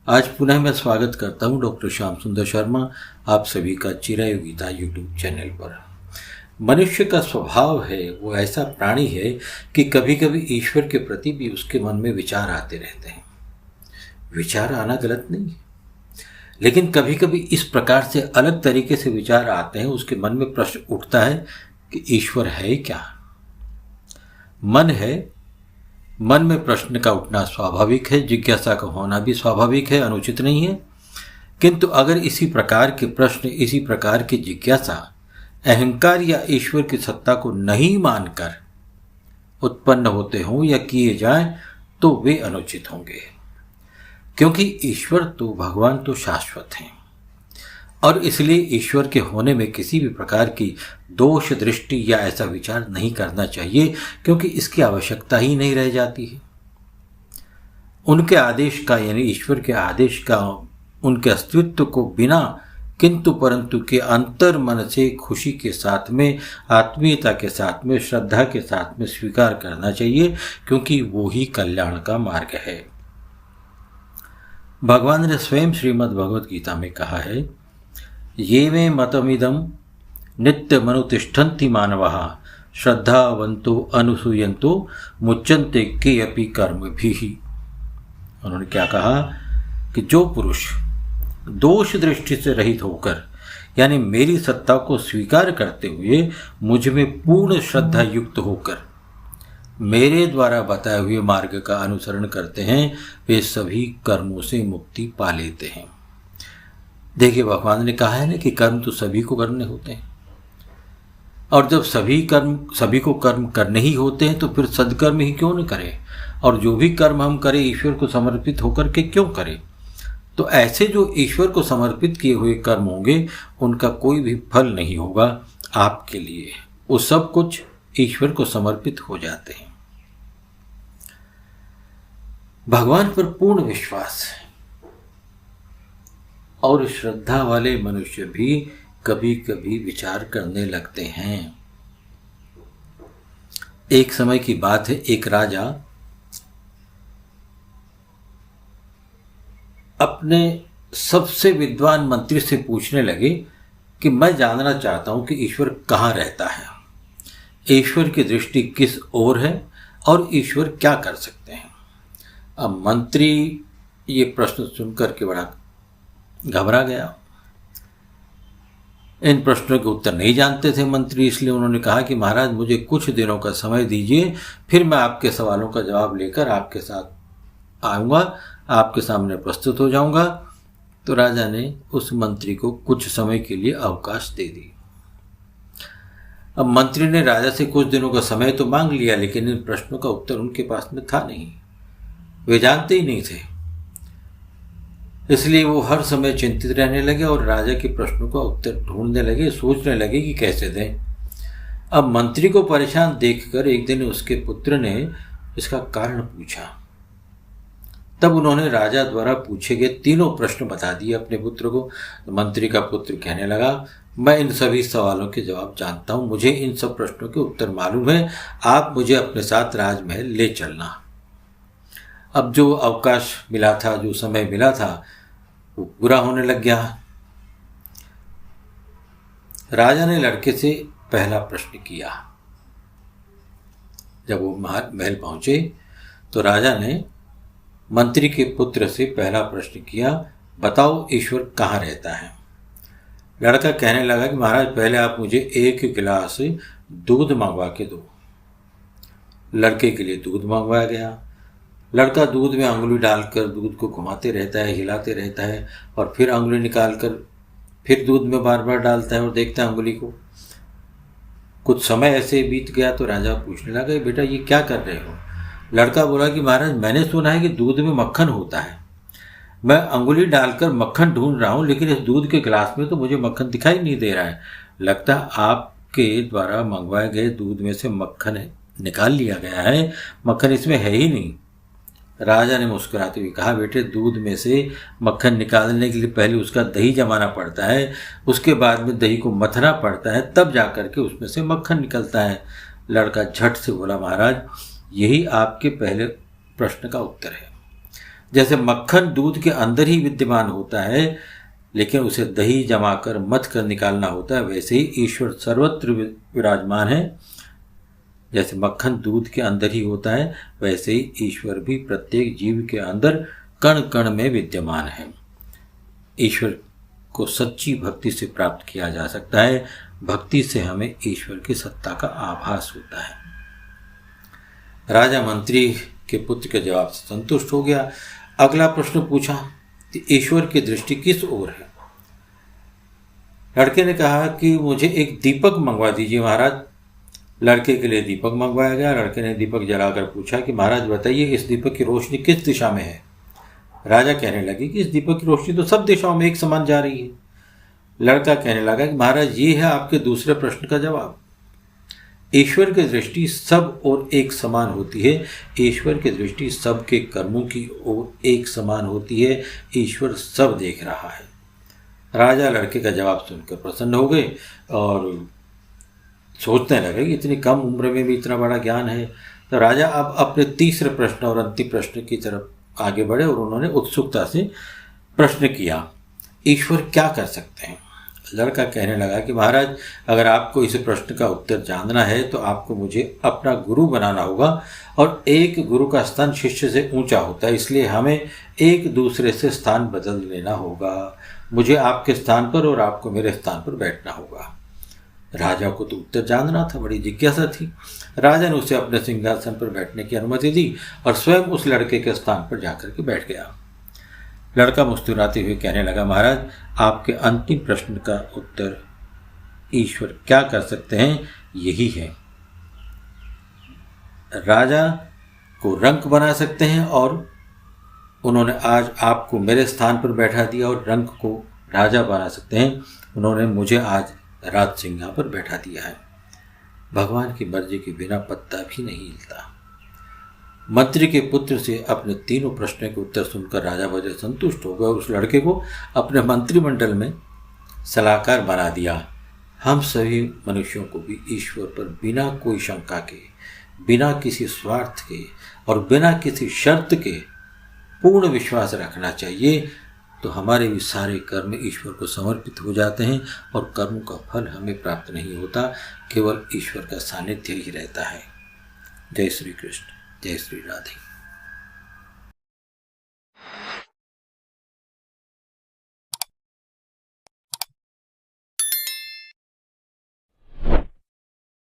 आज पुनः मैं स्वागत करता हूं डॉक्टर श्याम सुंदर शर्मा आप सभी का चिरयोगिता यूट्यूब चैनल पर। मनुष्य का स्वभाव है, वो ऐसा प्राणी है कि कभी कभी ईश्वर के प्रति भी उसके मन में विचार आते रहते हैं। विचार आना गलत नहीं है, लेकिन कभी कभी इस प्रकार से अलग तरीके से विचार आते हैं, उसके मन में प्रश्न उठता है कि ईश्वर है क्या। मन है, मन में प्रश्न का उठना स्वाभाविक है, जिज्ञासा का होना भी स्वाभाविक है, अनुचित नहीं है। किंतु अगर इसी प्रकार के प्रश्न, इसी प्रकार की जिज्ञासा अहंकार या ईश्वर की सत्ता को नहीं मानकर उत्पन्न होते हों या किए जाएं तो वे अनुचित होंगे, क्योंकि ईश्वर तो, भगवान तो शाश्वत हैं और इसलिए ईश्वर के होने में किसी भी प्रकार की दोष दृष्टि या ऐसा विचार नहीं करना चाहिए, क्योंकि इसकी आवश्यकता ही नहीं रह जाती है। उनके आदेश का, यानी ईश्वर के आदेश का, उनके अस्तित्व को बिना किंतु परंतु के अंतर मन से खुशी के साथ में, आत्मीयता के साथ में, श्रद्धा के साथ में स्वीकार करना चाहिए, क्योंकि वो ही कल्याण का मार्ग है। भगवान ने स्वयं श्रीमद् भगवद गीता में कहा है, ये मे मतमिदं नित्यमनुतिष्ठन्ति मानवः श्रद्धावन्तो अनुसूयन्तो मुच्यन्ते के अपि कर्मभिः। उन्होंने क्या कहा कि जो पुरुष दोष दृष्टि से रहित होकर, यानी मेरी सत्ता को स्वीकार करते हुए मुझ में पूर्ण श्रद्धा युक्त होकर मेरे द्वारा बताए हुए मार्ग का अनुसरण करते हैं, वे सभी कर्मों से मुक्ति पा लेते हैं। देखिए, भगवान ने कहा है ना कि कर्म तो सभी को करने होते हैं, और जब सभी को कर्म करने ही होते हैं तो फिर सदकर्म ही क्यों न करें, और जो भी कर्म हम करें ईश्वर को समर्पित होकर के क्यों करें। तो ऐसे जो ईश्वर को समर्पित किए हुए कर्म होंगे उनका कोई भी फल नहीं होगा आपके लिए, वो सब कुछ ईश्वर को समर्पित हो जाते हैं। भगवान पर पूर्ण विश्वास है और श्रद्धा वाले मनुष्य भी कभी कभी विचार करने लगते हैं। एक समय की बात है, एक राजा अपने सबसे विद्वान मंत्री से पूछने लगे कि मैं जानना चाहता हूं कि ईश्वर कहाँ रहता है, ईश्वर की दृष्टि किस ओर है और ईश्वर क्या कर सकते हैं। अब मंत्री ये प्रश्न सुनकर के बड़ा घबरा गया। इन प्रश्नों के उत्तर नहीं जानते थे मंत्री, इसलिए उन्होंने कहा कि महाराज मुझे कुछ दिनों का समय दीजिए, फिर मैं आपके सवालों का जवाब लेकर आपके साथ आऊँगा, आपके सामने प्रस्तुत हो जाऊँगा। तो राजा ने उस मंत्री को कुछ समय के लिए अवकाश दे दी। अब मंत्री ने राजा से कुछ दिनों का समय तो मांग लिया, लेकिन इन प्रश्नों का उत्तर उनके पास में था नहीं, वे जानते ही नहीं थे। इसलिए वो हर समय चिंतित रहने लगे और राजा के प्रश्नों का उत्तर ढूंढने लगे, सोचने लगे कि कैसे दें। अब मंत्री को परेशान देखकर एक दिन उसके पुत्र ने इसका कारण पूछा। तब उन्होंने राजा द्वारा पूछे गए तीनों प्रश्न बता दिए अपने पुत्र को। मंत्री का पुत्र कहने लगा, मैं इन सभी सवालों के जवाब जानता हूँ, मुझे इन सब प्रश्नों के उत्तर मालूम है, आप मुझे अपने साथ राजमहल ले चलना। अब जो अवकाश मिला था, जो समय मिला था, वो पूरा होने लग गया। राजा ने लड़के से पहला प्रश्न किया। जब वो महल पहुंचे तो राजा ने मंत्री के पुत्र से पहला प्रश्न किया, बताओ ईश्वर कहाँ रहता है। लड़का कहने लगा कि महाराज पहले आप मुझे 1 गिलास दूध मंगवा के दो। लड़के के लिए दूध मंगवाया गया। लड़का दूध में अंगुली डालकर दूध को घुमाते रहता है, हिलाते रहता है, और फिर अंगुली निकालकर फिर दूध में बार बार डालता है और देखता है अंगुली को। कुछ समय ऐसे बीत गया तो राजा पूछने लगा, बेटा ये क्या कर रहे हो। लड़का बोला कि महाराज मैंने सुना है कि दूध में मक्खन होता है, मैं अंगुली डालकर मक्खन ढूंढ रहा हूँ, लेकिन इस दूध के गिलास में तो मुझे मक्खन दिखाई नहीं दे रहा है। लगता है आपके द्वारा मंगवाए गए दूध में से मक्खन निकाल लिया गया है, मक्खन इसमें है ही नहीं। राजा ने मुस्कुराते हुए कहा, बेटे दूध में से मक्खन निकालने के लिए पहले उसका दही जमाना पड़ता है, उसके बाद में दही को मथना पड़ता है, तब जाकर के उसमें से मक्खन निकलता है। लड़का झट से बोला, महाराज यही आपके पहले प्रश्न का उत्तर है। जैसे मक्खन दूध के अंदर ही विद्यमान होता है लेकिन उसे दही जमाकर मथ कर निकालना होता है, वैसे ही ईश्वर सर्वत्र विराजमान है। जैसे मक्खन दूध के अंदर ही होता है वैसे ही ईश्वर भी प्रत्येक जीव के अंदर कण कण में विद्यमान है। ईश्वर को सच्ची भक्ति से प्राप्त किया जा सकता है। भक्ति से हमें ईश्वर की सत्ता का आभास होता है। राजा मंत्री के पुत्र के जवाब से संतुष्ट हो गया। अगला प्रश्न पूछा कि ईश्वर की दृष्टि किस ओर है। लड़के ने कहा कि मुझे एक दीपक मंगवा दीजिए महाराज। लड़के के लिए दीपक मंगवाया गया। लड़के ने दीपक जलाकर पूछा कि महाराज बताइए इस दीपक की रोशनी किस दिशा में है। राजा कहने लगे कि इस दीपक की रोशनी तो सब दिशाओं में एक समान जा रही है। लड़का कहने लगा कि महाराज ये है आपके दूसरे प्रश्न का जवाब। ईश्वर की दृष्टि सब और एक समान होती है। ईश्वर की दृष्टि सबके कर्मों की ओर एक समान होती है। ईश्वर सब देख रहा है। राजा लड़के का जवाब सुनकर प्रसन्न हो गए और सोचने लगे कि इतनी कम उम्र में भी इतना बड़ा ज्ञान है। तो राजा अब अपने तीसरे प्रश्न और अंतिम प्रश्न की तरफ आगे बढ़े और उन्होंने उत्सुकता से प्रश्न किया, ईश्वर क्या कर सकते हैं। लड़का कहने लगा कि महाराज अगर आपको इस प्रश्न का उत्तर जानना है तो आपको मुझे अपना गुरु बनाना होगा और एक गुरु का स्थान शिष्य से ऊंचा होता है, इसलिए हमें एक दूसरे से स्थान बदल लेना होगा। मुझे आपके स्थान पर और आपको मेरे स्थान पर बैठना होगा। राजा को तो उत्तर जानना था, बड़ी जिज्ञासा थी। राजा ने उसे अपने सिंहासन पर बैठने की अनुमति दी और स्वयं उस लड़के के स्थान पर जाकर के बैठ गया। लड़का मुस्कुराते हुए कहने लगा, महाराज आपके अंतिम प्रश्न का उत्तर ईश्वर क्या कर सकते हैं यही है। राजा को रंक बना सकते हैं और उन्होंने आज आपको मेरे स्थान पर बैठा दिया, और रंक को राजा बना सकते हैं, उन्होंने मुझे आज राज सिंहा पर बैठा दिया है। भगवान की मर्जी के बिना पत्ता भी नहीं हिलता। मंत्री के पुत्र से अपने तीनों प्रश्नों के उत्तर सुनकर राजा बड़े संतुष्ट हो गए और उस लड़के को अपने मंत्रिमंडल में सलाहकार बना दिया। हम सभी मनुष्यों को भी ईश्वर पर बिना कोई शंका के, बिना किसी स्वार्थ के और बिना किसी शर्त के पूर्ण विश्वास रखना चाहिए, तो हमारे भी सारे कर्म ईश्वर को समर्पित हो जाते हैं और कर्मों का फल हमें प्राप्त नहीं होता, केवल ईश्वर का सानिध्य ही रहता है। जय श्री कृष्ण, जय श्री राधे।